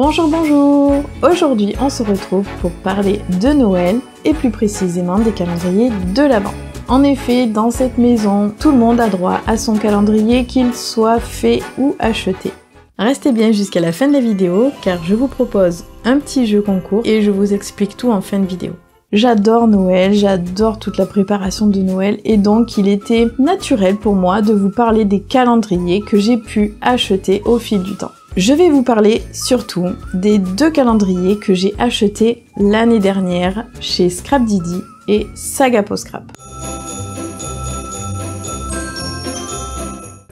Bonjour, bonjour! Aujourd'hui, on se retrouve pour parler de Noël et plus précisément des calendriers de l'Avent. En effet, dans cette maison, tout le monde a droit à son calendrier, qu'il soit fait ou acheté. Restez bien jusqu'à la fin de la vidéo car je vous propose un petit jeu concours et je vous explique tout en fin de vidéo. J'adore Noël, j'adore toute la préparation de Noël et donc il était naturel pour moi de vous parler des calendriers que j'ai pu acheter au fil du temps. Je vais vous parler surtout des deux calendriers que j'ai achetés l'année dernière chez Scrapdiddy et Sagaposcrap.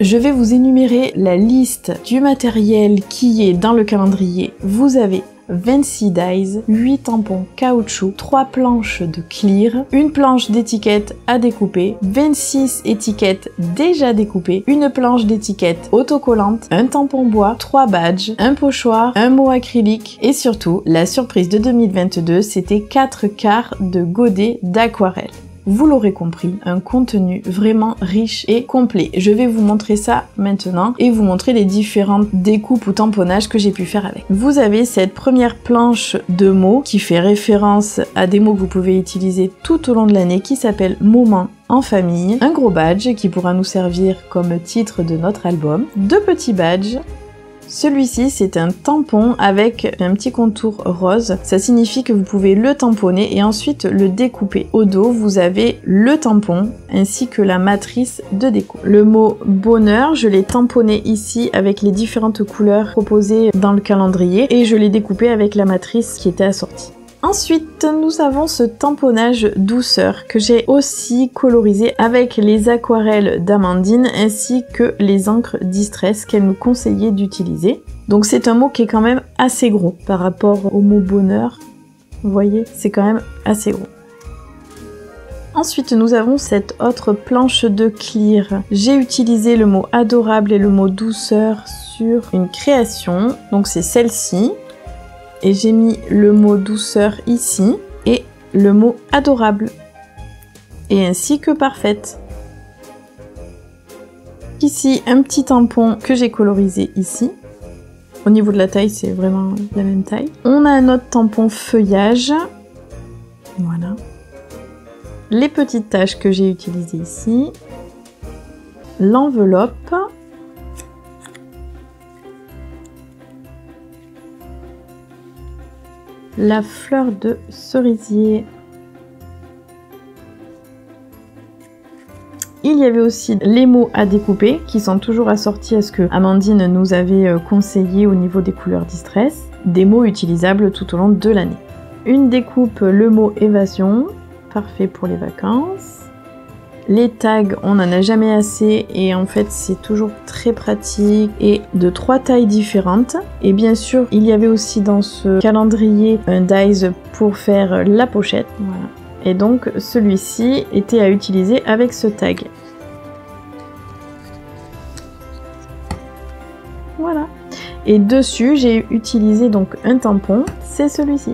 Je vais vous énumérer la liste du matériel qui est dans le calendrier. Vous avez 26 dies, 8 tampons caoutchouc, 3 planches de clear, une planche d'étiquette à découper, 26 étiquettes déjà découpées, une planche d'étiquette autocollante, un tampon bois, 3 badges, un pochoir, un mot acrylique et surtout, la surprise de 2022, c'était 4 quarts de godet d'aquarelle. Vous l'aurez compris, un contenu vraiment riche et complet. Je vais vous montrer ça maintenant et vous montrer les différentes découpes ou tamponnages que j'ai pu faire avec. Vous avez cette première planche de mots qui fait référence à des mots que vous pouvez utiliser tout au long de l'année qui s'appelle Moment en famille, un gros badge qui pourra nous servir comme titre de notre album, 2 petits badges. Celui-ci, c'est un tampon avec un petit contour rose. Ça signifie que vous pouvez le tamponner et ensuite le découper. Au dos, vous avez le tampon ainsi que la matrice de découpe. Le mot bonheur, je l'ai tamponné ici avec les différentes couleurs proposées dans le calendrier et je l'ai découpé avec la matrice qui était assortie. Ensuite, nous avons ce tamponnage douceur que j'ai aussi colorisé avec les aquarelles d'Amandine ainsi que les encres Distress qu'elle nous conseillait d'utiliser. Donc c'est un mot qui est quand même assez gros par rapport au mot bonheur. Vous voyez, c'est quand même assez gros. Ensuite, nous avons cette autre planche de clear. J'ai utilisé le mot adorable et le mot douceur sur une création. Donc c'est celle-ci. Et j'ai mis le mot douceur ici et le mot adorable. Et ainsi que parfaite. Ici, un petit tampon que j'ai colorisé ici. Au niveau de la taille, c'est vraiment la même taille. On a un autre tampon feuillage. Voilà. Les petites taches que j'ai utilisées ici. L'enveloppe. La fleur de cerisier. Il y avait aussi les mots à découper qui sont toujours assortis à ce que Amandine nous avait conseillé au niveau des couleurs Distress. Des mots utilisables tout au long de l'année. Une découpe, le mot évasion, parfait pour les vacances. Les tags, on n'en a jamais assez et en fait c'est toujours très pratique et de 3 tailles différentes. Et bien sûr, il y avait aussi dans ce calendrier un dies pour faire la pochette. Voilà. Et donc celui-ci était à utiliser avec ce tag. Voilà. Et dessus, j'ai utilisé donc un tampon, c'est celui-ci.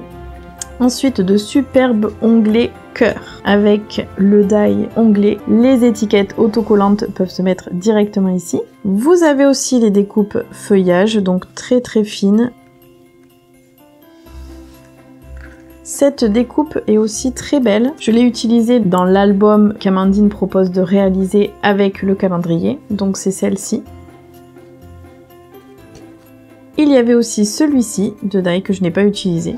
Ensuite, de superbes onglets cœur avec le die onglet. Les étiquettes autocollantes peuvent se mettre directement ici. Vous avez aussi les découpes feuillage, donc très très fines. Cette découpe est aussi très belle. Je l'ai utilisée dans l'album qu'Amandine propose de réaliser avec le calendrier, donc c'est celle-ci. Il y avait aussi celui-ci de die que je n'ai pas utilisé.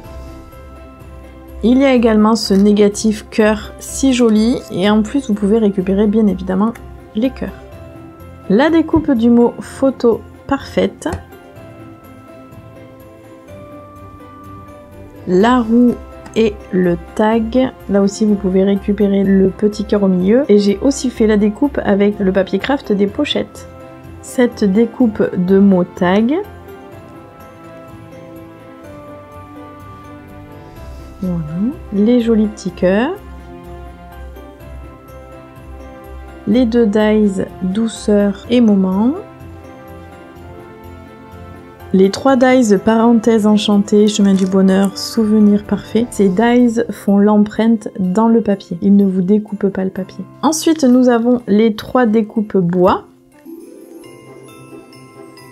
Il y a également ce négatif cœur si joli et en plus vous pouvez récupérer bien évidemment les cœurs. La découpe du mot photo parfaite. La roue et le tag. Là aussi vous pouvez récupérer le petit cœur au milieu. Et j'ai aussi fait la découpe avec le papier craft des pochettes. Cette découpe de mots tag. Voilà, les jolis petits cœurs. Les 2 dies douceur et moment. Les 3 dies parenthèse enchantée, chemin du bonheur, souvenir parfait. Ces dies font l'empreinte dans le papier. Ils ne vous découpent pas le papier. Ensuite, nous avons les 3 découpes bois.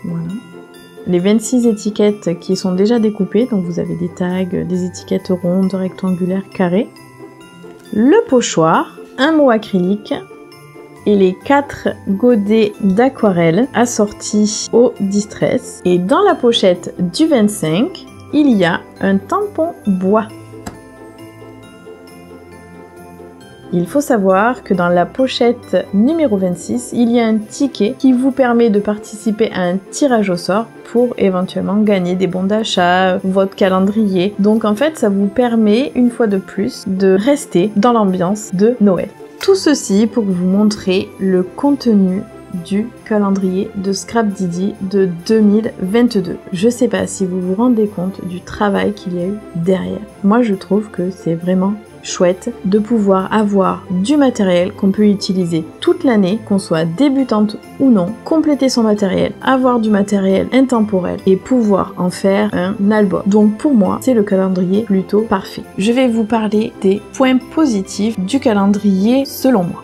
Voilà. les 26 étiquettes qui sont déjà découpées, donc vous avez des tags, des étiquettes rondes, rectangulaires, carrées, le pochoir, un mot acrylique et les 4 godets d'aquarelle assortis au distress. Et dans la pochette du 25, il y a un tampon bois. Il faut savoir que dans la pochette numéro 26, il y a un ticket qui vous permet de participer à un tirage au sort pour éventuellement gagner des bons d'achat, votre calendrier. Donc en fait, ça vous permet une fois de plus de rester dans l'ambiance de Noël. Tout ceci pour vous montrer le contenu du calendrier de Scrap Didi de 2022. Je sais pas si vous vous rendez compte du travail qu'il y a eu derrière. Moi, je trouve que c'est vraiment chouette de pouvoir avoir du matériel qu'on peut utiliser toute l'année, qu'on soit débutante ou non, compléter son matériel, avoir du matériel intemporel et pouvoir en faire un album. Donc pour moi, c'est le calendrier plutôt parfait. Je vais vous parler des points positifs du calendrier selon moi.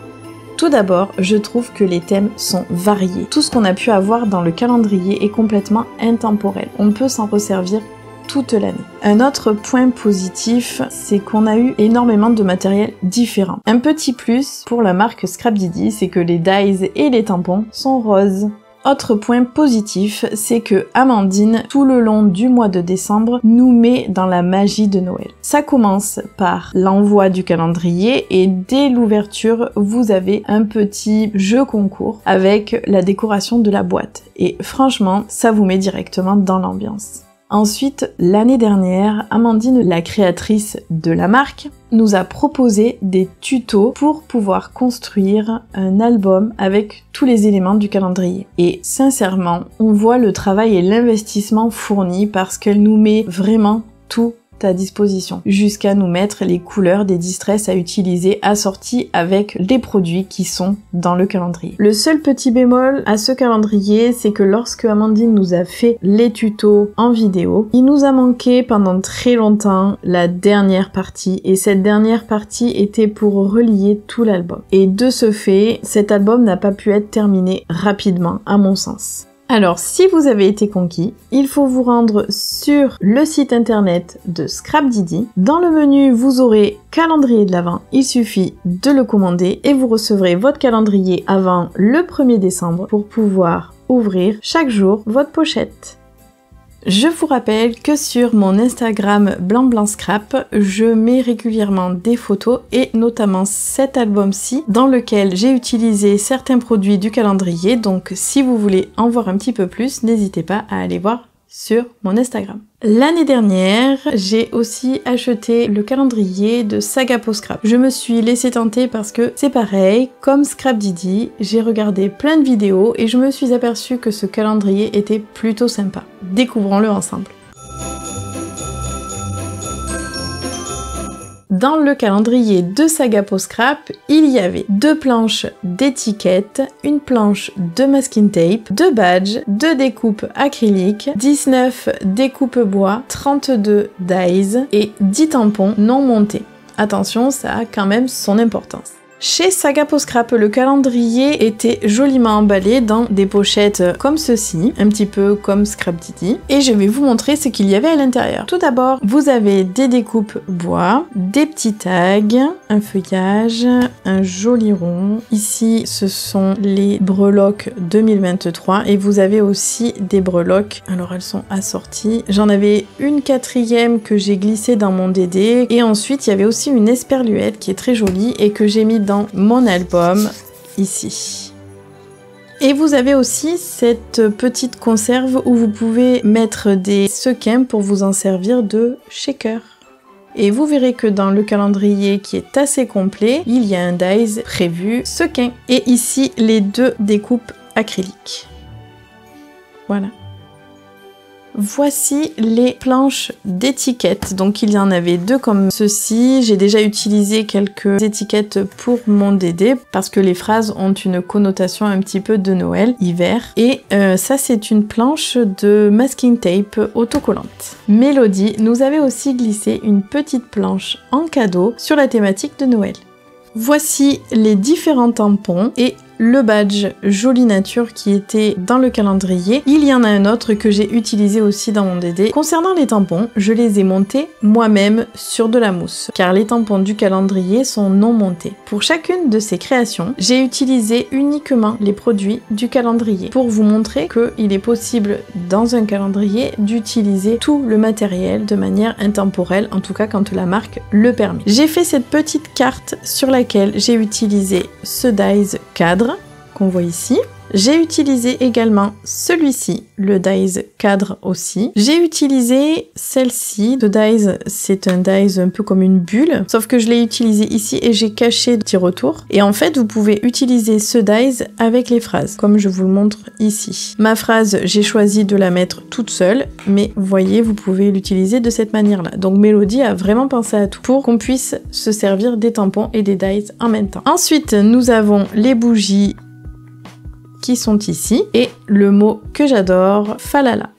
Tout d'abord, je trouve que les thèmes sont variés. Tout ce qu'on a pu avoir dans le calendrier est complètement intemporel. On peut s'en resservir toute l'année. Un autre point positif, c'est qu'on a eu énormément de matériel différent. Un petit plus pour la marque Scrap Didi, c'est que les dies et les tampons sont roses. Autre point positif, c'est que Amandine, tout le long du mois de décembre, nous met dans la magie de Noël. Ça commence par l'envoi du calendrier et dès l'ouverture, vous avez un petit jeu concours avec la décoration de la boîte. Et franchement, ça vous met directement dans l'ambiance. Ensuite, l'année dernière, Amandine, la créatrice de la marque, nous a proposé des tutos pour pouvoir construire un album avec tous les éléments du calendrier. Et sincèrement, on voit le travail et l'investissement fourni parce qu'elle nous met vraiment tout à disposition, jusqu'à nous mettre les couleurs des distress à utiliser assorties avec les produits qui sont dans le calendrier. Le seul petit bémol à ce calendrier, c'est que lorsque Amandine nous a fait les tutos en vidéo, il nous a manqué pendant très longtemps la dernière partie, et cette dernière partie était pour relier tout l'album. Et de ce fait, cet album n'a pas pu être terminé rapidement, à mon sens. Alors, si vous avez été conquis, il faut vous rendre sur le site internet de Scrap Didi. Dans le menu, vous aurez calendrier de l'Avent. Il suffit de le commander et vous recevrez votre calendrier avant le 1er décembre pour pouvoir ouvrir chaque jour votre pochette. Je vous rappelle que sur mon Instagram blanc-blanc-scrap, je mets régulièrement des photos et notamment cet album-ci dans lequel j'ai utilisé certains produits du calendrier. Donc si vous voulez en voir un petit peu plus, n'hésitez pas à aller voir sur mon Instagram. L'année dernière, j'ai aussi acheté le calendrier de Saga Post Scrap. Je me suis laissée tenter parce que c'est pareil, comme Scrap Didi, j'ai regardé plein de vidéos et je me suis aperçue que ce calendrier était plutôt sympa. Découvrons-le ensemble. Dans le calendrier de Saga Post Scrap, il y avait 2 planches d'étiquettes, une planche de masking tape, 2 badges, 2 découpes acryliques, 19 découpes bois, 32 dies et 10 tampons non montés. Attention, ça a quand même son importance. Chez Saga Post Scrap, le calendrier était joliment emballé dans des pochettes comme ceci, un petit peu comme Scrap Didi, et je vais vous montrer ce qu'il y avait à l'intérieur. Tout d'abord, vous avez des découpes bois, des petits tags, un feuillage, un joli rond. Ici, ce sont les breloques 2023 et vous avez aussi des breloques. Alors, elles sont assorties. J'en avais une 4e que j'ai glissée dans mon DD et ensuite, il y avait aussi une esperluette qui est très jolie et que j'ai mis dans mon album ici. Et vous avez aussi cette petite conserve où vous pouvez mettre des sequins pour vous en servir de shaker. Et vous verrez que dans le calendrier qui est assez complet, il y a un dies prévu sequin. Et ici, les 2 découpes acryliques. Voilà. Voici les planches d'étiquettes. Donc il y en avait 2 comme ceci. J'ai déjà utilisé quelques étiquettes pour mon DD parce que les phrases ont une connotation un petit peu de Noël, hiver. Et ça c'est une planche de masking tape autocollante. Mélodie nous avait aussi glissé une petite planche en cadeau sur la thématique de Noël. Voici les différents tampons et le badge Jolie Nature qui était dans le calendrier. Il y en a un autre que j'ai utilisé aussi dans mon DD. Concernant les tampons, je les ai montés moi-même sur de la mousse, car les tampons du calendrier sont non montés. Pour chacune de ces créations, j'ai utilisé uniquement les produits du calendrier pour vous montrer qu'il est possible dans un calendrier d'utiliser tout le matériel de manière intemporelle, en tout cas quand la marque le permet. J'ai fait cette petite carte sur laquelle j'ai utilisé ce dies cadre qu'on voit ici. J'ai utilisé également celui-ci, le dies cadre aussi. J'ai utilisé celle-ci. Ce dies, c'est un dies un peu comme une bulle, sauf que je l'ai utilisé ici et j'ai caché le petit retour. Et en fait, vous pouvez utiliser ce dies avec les phrases, comme je vous le montre ici. Ma phrase, j'ai choisi de la mettre toute seule, mais vous voyez, vous pouvez l'utiliser de cette manière-là. Donc Mélodie a vraiment pensé à tout pour qu'on puisse se servir des tampons et des dies en même temps. Ensuite, nous avons les bougies qui sont ici, et le mot que j'adore, falala,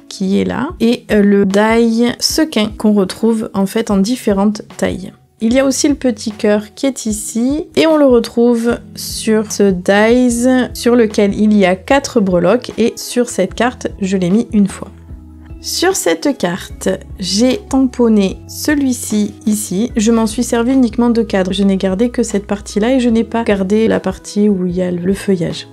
qui est là, et le die sequin qu'on retrouve en fait en différentes tailles. Il y a aussi le petit cœur qui est ici, et on le retrouve sur ce dies sur lequel il y a 4 breloques, et sur cette carte, je l'ai mis une fois. Sur cette carte, j'ai tamponné celui-ci ici. Je m'en suis servi uniquement de cadre. Je n'ai gardé que cette partie-là et je n'ai pas gardé la partie où il y a le feuillage.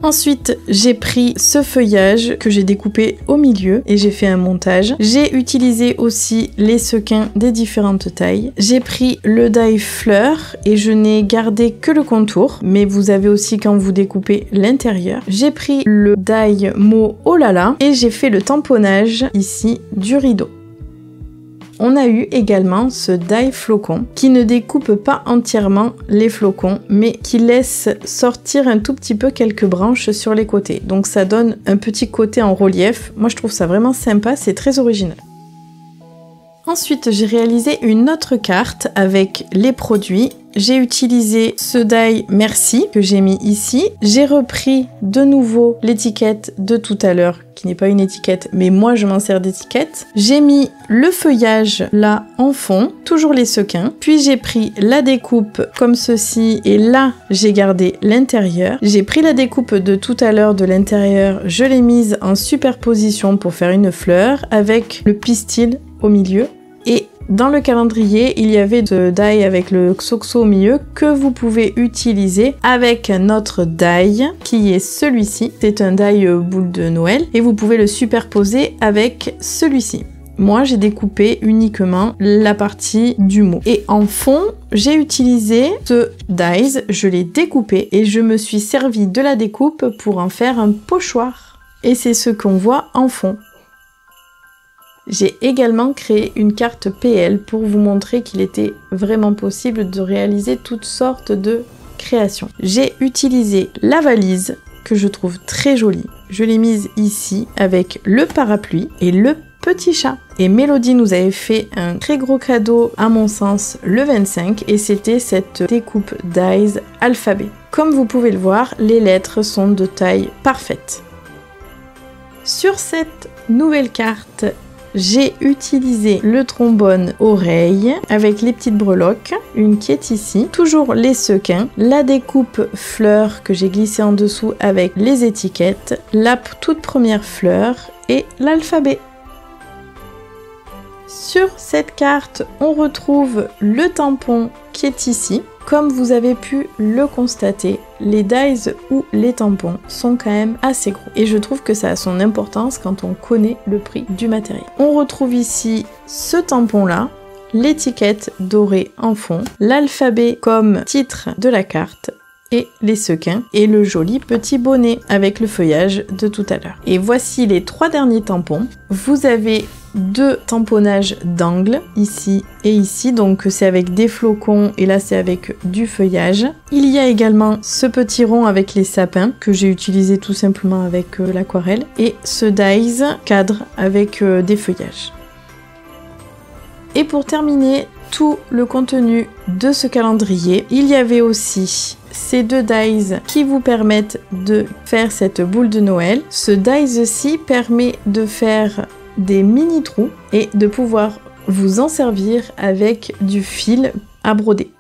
Ensuite, j'ai pris ce feuillage que j'ai découpé au milieu et j'ai fait un montage. J'ai utilisé aussi les sequins des différentes tailles. J'ai pris le die fleur et je n'ai gardé que le contour, mais vous avez aussi quand vous découpez l'intérieur. J'ai pris le die mot oh là là et j'ai fait le tamponnage ici du rideau. On a eu également ce die flocon qui ne découpe pas entièrement les flocons mais qui laisse sortir un tout petit peu quelques branches sur les côtés. Donc ça donne un petit côté en relief. Moi je trouve ça vraiment sympa, c'est très original. Ensuite, j'ai réalisé une autre carte avec les produits. J'ai utilisé ce die merci que j'ai mis ici. J'ai repris de nouveau l'étiquette de tout à l'heure, qui n'est pas une étiquette, mais moi je m'en sers d'étiquette. J'ai mis le feuillage là en fond, toujours les sequins. Puis j'ai pris la découpe comme ceci et là j'ai gardé l'intérieur. J'ai pris la découpe de tout à l'heure de l'intérieur, je l'ai mise en superposition pour faire une fleur avec le pistil au milieu. Et dans le calendrier, il y avait ce die avec le xoxo au milieu que vous pouvez utiliser avec notre die qui est celui-ci. C'est un die boule de Noël et vous pouvez le superposer avec celui-ci. Moi, j'ai découpé uniquement la partie du mot. Et en fond, j'ai utilisé ce dies, je l'ai découpé et je me suis servi de la découpe pour en faire un pochoir. Et c'est ce qu'on voit en fond. J'ai également créé une carte PL pour vous montrer qu'il était vraiment possible de réaliser toutes sortes de créations. J'ai utilisé la valise que je trouve très jolie. Je l'ai mise ici avec le parapluie et le petit chat. Et Mélodie nous avait fait un très gros cadeau à mon sens le 25 et c'était cette découpe dies alphabet. Comme vous pouvez le voir, les lettres sont de taille parfaite. Sur cette nouvelle carte, j'ai utilisé le trombone oreille avec les petites breloques, une qui est ici, toujours les sequins, la découpe fleur que j'ai glissée en dessous avec les étiquettes, la toute première fleur et l'alphabet. Sur cette carte, on retrouve le tampon qui est ici. Comme vous avez pu le constater, les dies ou les tampons sont quand même assez gros. Et je trouve que ça a son importance quand on connaît le prix du matériel. On retrouve ici ce tampon-là, l'étiquette dorée en fond, l'alphabet comme titre de la carte, et les sequins, et le joli petit bonnet avec le feuillage de tout à l'heure. Et voici les 3 derniers tampons. Vous avez 2 tamponnages d'angle, ici et ici, donc c'est avec des flocons et là c'est avec du feuillage. Il y a également ce petit rond avec les sapins que j'ai utilisé tout simplement avec l'aquarelle et ce dies cadre avec des feuillages. Et pour terminer tout le contenu de ce calendrier, il y avait aussi ces 2 dies qui vous permettent de faire cette boule de Noël. Ce dies-ci permet de faire des mini trous et de pouvoir vous en servir avec du fil à broder.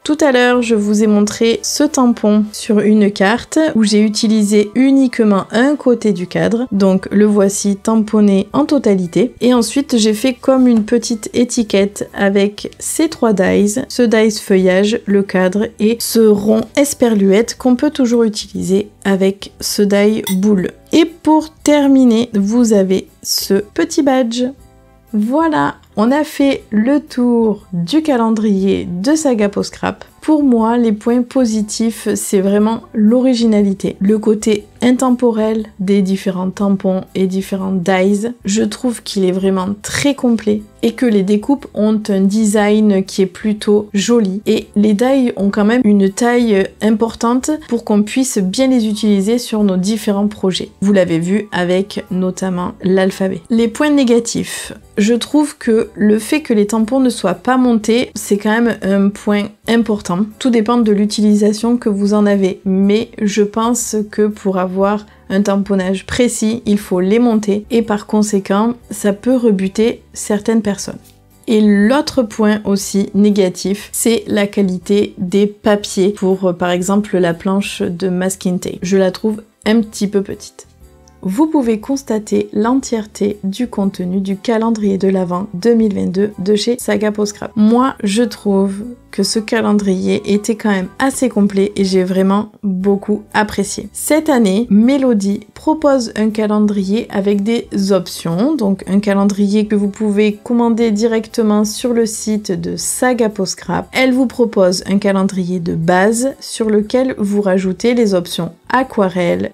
Tout à l'heure, je vous ai montré ce tampon sur une carte où j'ai utilisé uniquement un côté du cadre. Donc le voici tamponné en totalité. Et ensuite, j'ai fait comme une petite étiquette avec ces 3 dies, ce dies feuillage, le cadre et ce rond esperluette qu'on peut toujours utiliser avec ce die boule. Et pour terminer, vous avez ce petit badge. Voilà, on a fait le tour du calendrier de Saga Post Scrap. Pour moi, les points positifs, c'est vraiment l'originalité, le côté intemporel des différents tampons et différents dies. Je trouve qu'il est vraiment très complet et que les découpes ont un design qui est plutôt joli. Et les dies ont quand même une taille importante pour qu'on puisse bien les utiliser sur nos différents projets. Vous l'avez vu avec notamment l'alphabet. Les points négatifs. Je trouve que le fait que les tampons ne soient pas montés, c'est quand même un point important. Tout dépend de l'utilisation que vous en avez, mais je pense que pour avoir un tamponnage précis, il faut les monter et par conséquent, ça peut rebuter certaines personnes. Et l'autre point aussi négatif, c'est la qualité des papiers pour par exemple la planche de masking tape. Je la trouve un petit peu petite. Vous pouvez constater l'entièreté du contenu du calendrier de l'Avent 2022 de chez Saga Post Scrap. Moi, je trouve que ce calendrier était quand même assez complet et j'ai vraiment beaucoup apprécié. Cette année, Mélodie propose un calendrier avec des options, donc un calendrier que vous pouvez commander directement sur le site de Saga Post Scrap. Elle vous propose un calendrier de base sur lequel vous rajoutez les options aquarelle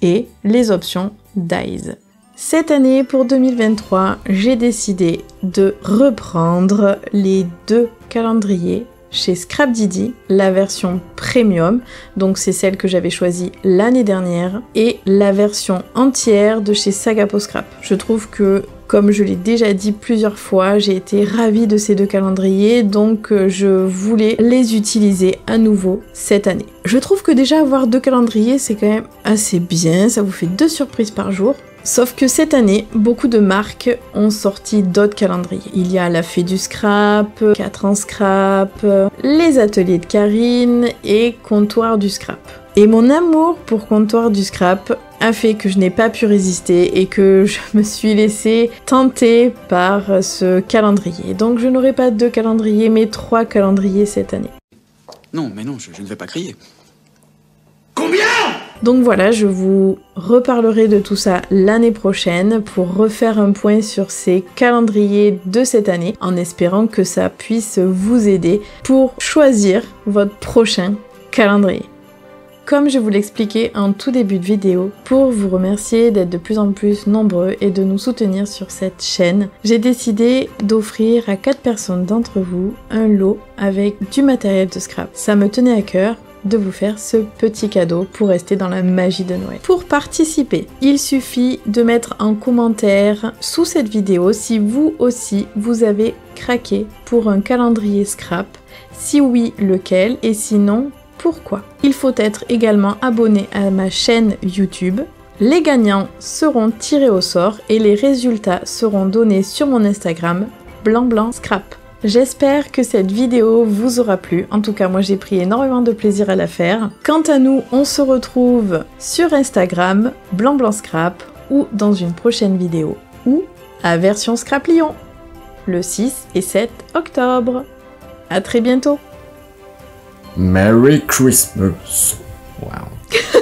et les options dies. Cette année, pour 2023, j'ai décidé de reprendre les 2 calendriers chez Scrapdiddy, la version premium, donc c'est celle que j'avais choisie l'année dernière, et la version entière de chez Saga Post Scrap. Je trouve que, comme je l'ai déjà dit plusieurs fois, j'ai été ravie de ces 2 calendriers, donc je voulais les utiliser à nouveau cette année. Je trouve que déjà avoir 2 calendriers, c'est quand même assez bien, ça vous fait 2 surprises par jour. Sauf que cette année, beaucoup de marques ont sorti d'autres calendriers. Il y a la Fée du Scrap, 4 ans Scrap, les ateliers de Karine et Comptoir du Scrap. Et mon amour pour Comptoir du Scrap a fait que je n'ai pas pu résister et que je me suis laissée tenter par ce calendrier. Donc je n'aurai pas 2 calendriers mais 3 calendriers cette année. Non, mais non, je ne vais pas crier. Combien ? Donc voilà, je vous reparlerai de tout ça l'année prochaine pour refaire un point sur ces calendriers de cette année en espérant que ça puisse vous aider pour choisir votre prochain calendrier. Comme je vous l'expliquais en tout début de vidéo, pour vous remercier d'être de plus en plus nombreux et de nous soutenir sur cette chaîne, j'ai décidé d'offrir à 4 personnes d'entre vous un lot avec du matériel de scrap. Ça me tenait à cœur de vous faire ce petit cadeau pour rester dans la magie de Noël. Pour participer, il suffit de mettre en commentaire sous cette vidéo si vous aussi vous avez craqué pour un calendrier scrap, si oui lequel et sinon pourquoi. Il faut être également abonné à ma chaîne YouTube. Les gagnants seront tirés au sort et les résultats seront donnés sur mon Instagram blanc-blanc-scrap. J'espère que cette vidéo vous aura plu. En tout cas, moi j'ai pris énormément de plaisir à la faire. Quant à nous, on se retrouve sur Instagram, blanc-blanc-scrap, ou dans une prochaine vidéo, ou à Version Scrap Lyon, le 6 et 7 octobre. À très bientôt. Merry Christmas. Wow.